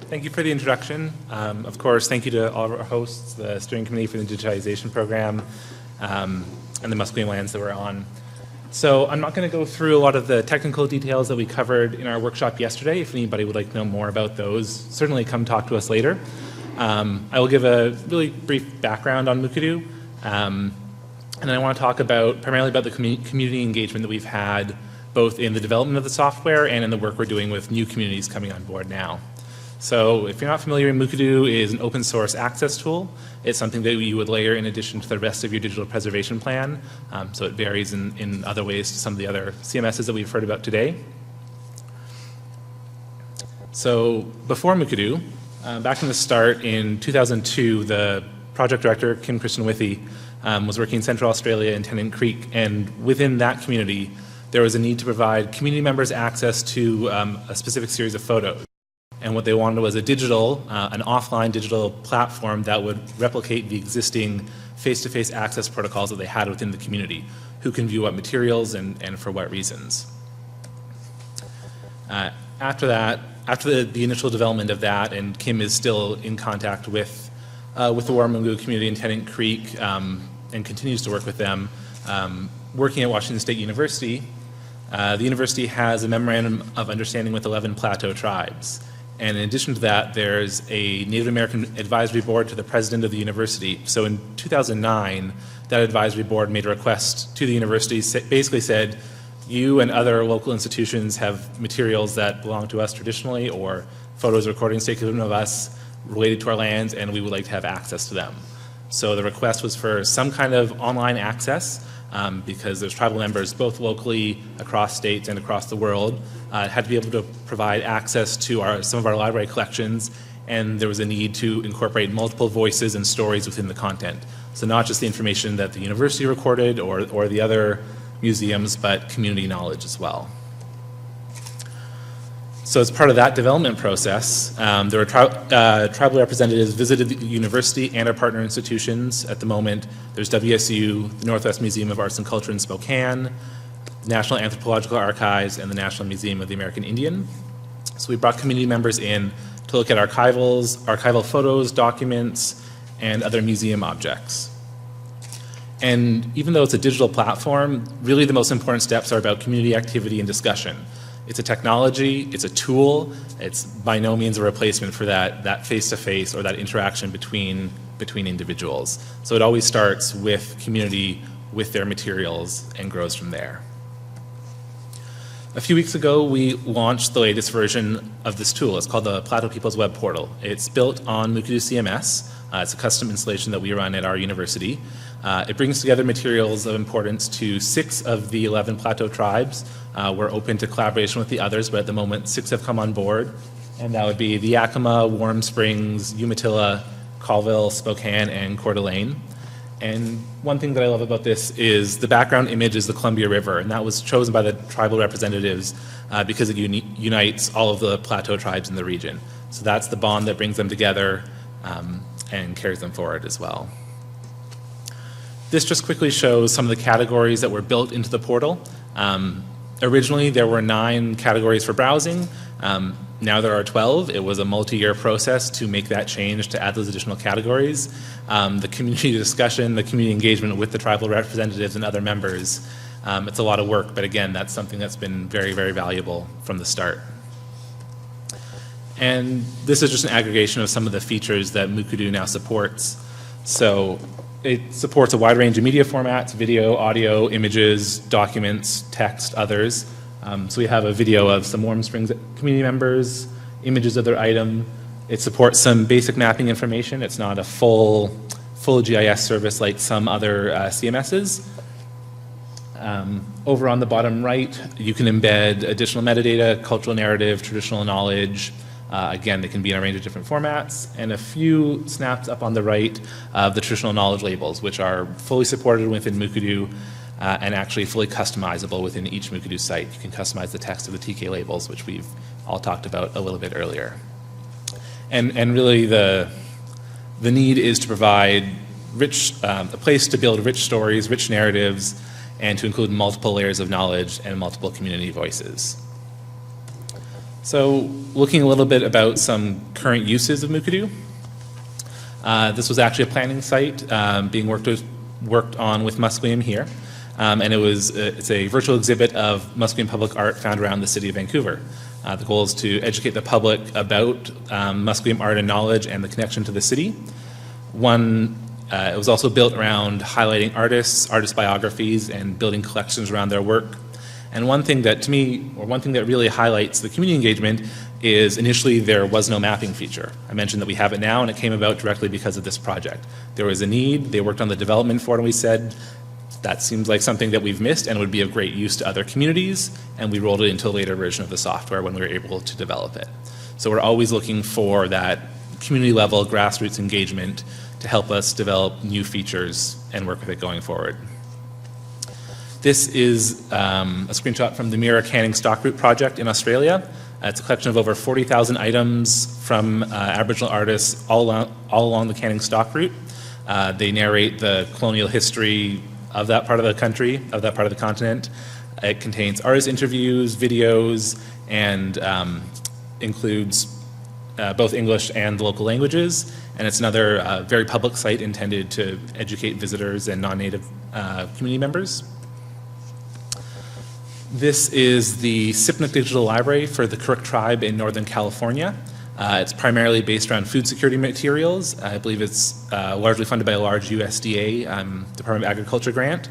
Thank you for the introduction. Of course, thank you to all of our hosts, the Steering Committee for the Indigitization Program, and the Musqueam lands that we're on. So I'm not going to go through a lot of the technical details that we covered in our workshop yesterday. If anybody would like to know more about those, certainly come talk to us later. I will give a really brief background on Mukurtu, and I want to talk primarily about the community engagement that we've had both in the development of the software and in the work we're doing with new communities coming on board now. So if you're not familiar, Mukurtu is an open source access tool. It's something that you would layer in addition to the rest of your digital preservation plan. So it varies in other ways to some of the other CMSs that we've heard about today. So before Mukurtu, back in the start in 2002, the project director, Kim Christian Withy, was working in Central Australia in Tennant Creek, and within that community, there was a need to provide community members access to a specific series of photos. And what they wanted was an offline digital platform that would replicate the existing face-to-face access protocols that they had within the community. Who can view what materials and for what reasons. After the initial development of that, and Kim is still in contact with the Warramungu community in Tennant Creek and continues to work with them, working at Washington State University, the university has a memorandum of understanding with 11 plateau tribes. And in addition to that, there's a Native American advisory board to the president of the university. So in 2009, that advisory board made a request to the university, basically said, you and other local institutions have materials that belong to us traditionally, or photos or recordings taken of us related to our lands, and we would like to have access to them. So the request was for some kind of online access, because there's tribal members both locally across states and across the world, had to be able to provide access to some of our library collections, and there was a need to incorporate multiple voices and stories within the content. So not just the information that the university recorded or the other museums, but community knowledge as well. So as part of that development process, there were tribal representatives visited the university and our partner institutions. At the moment, there's WSU, the Northwest Museum of Arts and Culture in Spokane, the National Anthropological Archives, and the National Museum of the American Indian. So we brought community members in to look at archival photos, documents, and other museum objects. And even though it's a digital platform, really the most important steps are about community activity and discussion. It's a technology, it's a tool, it's by no means a replacement for that face-to-face or that interaction between individuals. So it always starts with community, with their materials, and grows from there. A few weeks ago, we launched the latest version of this tool. It's called the Plateau Peoples Web Portal. It's built on Mukurtu CMS. It's a custom installation that we run at our university. It brings together materials of importance to 6 of the 11 plateau tribes. We're open to collaboration with the others, but at the moment 6 have come on board. And that would be the Yakima, Warm Springs, Umatilla, Colville, Spokane, and Coeur d'Alene. And one thing that I love about this is the background image is the Columbia River, and that was chosen by the tribal representatives because it unites all of the plateau tribes in the region. So that's the bond that brings them together and carries them forward as well. This just quickly shows some of the categories that were built into the portal. Originally, there were 9 categories for browsing. Now there are 12. It was a multi-year process to make that change, to add those additional categories. The community discussion, the community engagement with the tribal representatives and other members, it's a lot of work, but again, that's something that's been very, very valuable from the start. And this is just an aggregation of some of the features that Mukurtu now supports. So it supports a wide range of media formats: video, audio, images, documents, text, others. So we have a video of some Warm Springs community members, images of their item. It supports some basic mapping information. It's not a full GIS service like some other CMSs. Over on the bottom right, you can embed additional metadata, cultural narrative, traditional knowledge. Again, they can be in a range of different formats, and a few snaps up on the right of the traditional knowledge labels, which are fully supported within Mukurtu and actually fully customizable within each Mukurtu site. You can customize the text of the TK labels, which we've all talked about a little bit earlier. And really the need is to provide a place to build rich stories, rich narratives, and to include multiple layers of knowledge and multiple community voices. So looking a little bit about some current uses of Mookadoo. This was actually a planning site being worked on with Musqueam here. And it's a virtual exhibit of Musqueam public art found around the city of Vancouver. The goal is to educate the public about Musqueam art and knowledge and the connection to the city. It was also built around highlighting artists, artist biographies, and building collections around their work. And one thing that really highlights the community engagement is initially there was no mapping feature. I mentioned that we have it now, and it came about directly because of this project. There was a need, they worked on the development for it, and we said, that seems like something that we've missed and would be of great use to other communities, and we rolled it into a later version of the software when we were able to develop it. So we're always looking for that community level grassroots engagement to help us develop new features and work with it going forward. This is a screenshot from the Mira Canning Stockroot project in Australia. It's a collection of over 40,000 items from Aboriginal artists all along the Canning Stockroot. They narrate the colonial history of that part of the country, of that part of the continent. It contains artist interviews, videos, and includes both English and local languages. And it's another very public site intended to educate visitors and non-native community members. This is the Sipnik Digital Library for the Kuruk tribe in Northern California. It's primarily based around food security materials. I believe it's largely funded by a large USDA Department of Agriculture grant.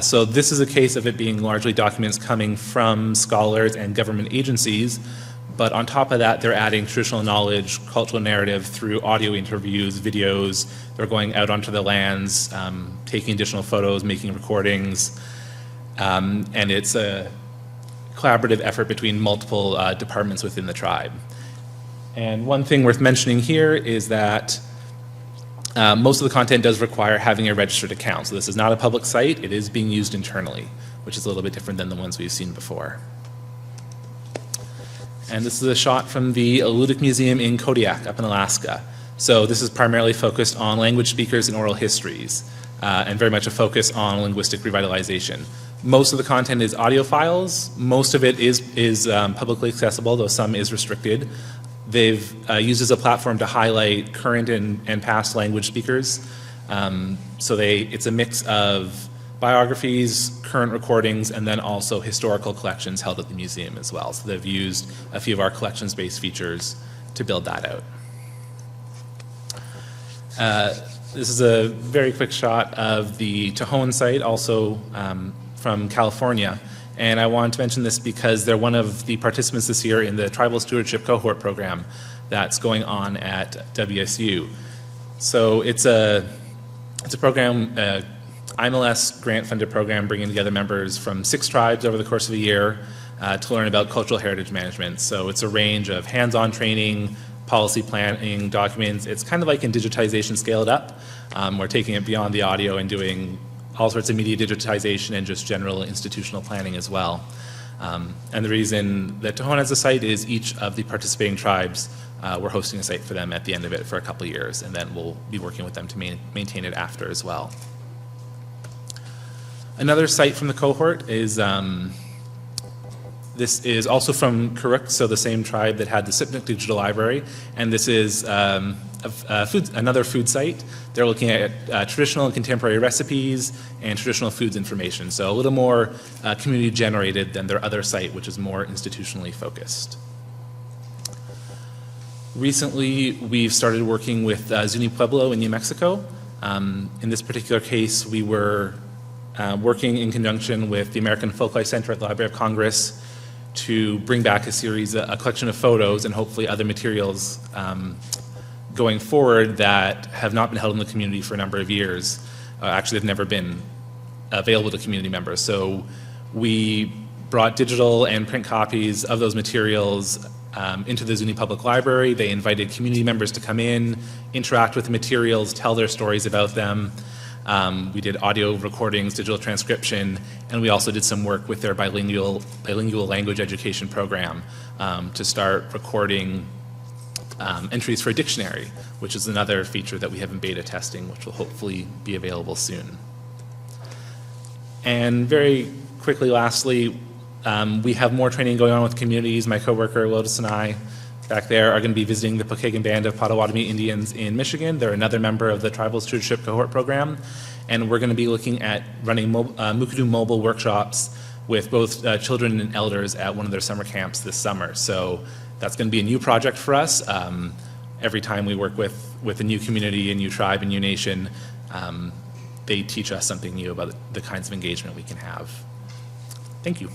So this is a case of it being largely documents coming from scholars and government agencies, but on top of that, they're adding traditional knowledge, cultural narrative through audio interviews, videos. They're going out onto the lands, taking additional photos, making recordings, and it's a collaborative effort between multiple departments within the tribe. And one thing worth mentioning here is that most of the content does require having a registered account. So this is not a public site, it is being used internally, which is a little bit different than the ones we've seen before. And this is a shot from the Alutiiq Museum in Kodiak up in Alaska. So this is primarily focused on language speakers and oral histories, and very much a focus on linguistic revitalization. Most of the content is audio files. Most of it is publicly accessible, though some is restricted. They've used as a platform to highlight current and past language speakers. It's a mix of biographies, current recordings, and then also historical collections held at the museum as well. So they've used a few of our collections-based features to build that out. This is a very quick shot of the Tohon site, also from California. And I wanted to mention this because they're one of the participants this year in the Tribal Stewardship Cohort program that's going on at WSU. So it's a program, IMLS grant-funded program bringing together members from 6 tribes over the course of a year to learn about cultural heritage management. So it's a range of hands-on training, policy planning, documents. It's kind of like Indigitization scaled up. We're taking it beyond the audio and doing all sorts of media digitization and just general institutional planning as well. And the reason that Tohon has a site is each of the participating tribes, we're hosting a site for them at the end of it for a couple of years, and then we'll be working with them to maintain it after as well. Another site from the cohort is, this is also from Kuruk, so the same tribe that had the Sipnik Digital Library, and this is another food site. They're looking at traditional and contemporary recipes and traditional foods information, so a little more community generated than their other site, which is more institutionally focused. Recently, we've started working with Zuni Pueblo in New Mexico. In this particular case, we were working in conjunction with the American Folklife Center at the Library of Congress to bring back a collection of photos and hopefully other materials going forward that have not been held in the community for a number of years. Actually, they've never been available to community members. So we brought digital and print copies of those materials into the Zuni Public Library. They invited community members to come in, interact with the materials, tell their stories about them. We did audio recordings, digital transcription, and we also did some work with their bilingual language education program to start recording entries for a dictionary, which is another feature that we have in beta testing, which will hopefully be available soon. And very quickly, lastly, We have more training going on with communities. My coworker Lotus and I back there are going to be visiting the Pokagon Band of Potawatomi Indians in Michigan. They're another member of the Tribal Stewardship Cohort Program, and we're going to be looking at running Mukurtu mobile workshops with both children and elders at one of their summer camps this summer. So that's going to be a new project for us. Every time we work with a new community, a new tribe, a new nation, they teach us something new about the kinds of engagement we can have. Thank you.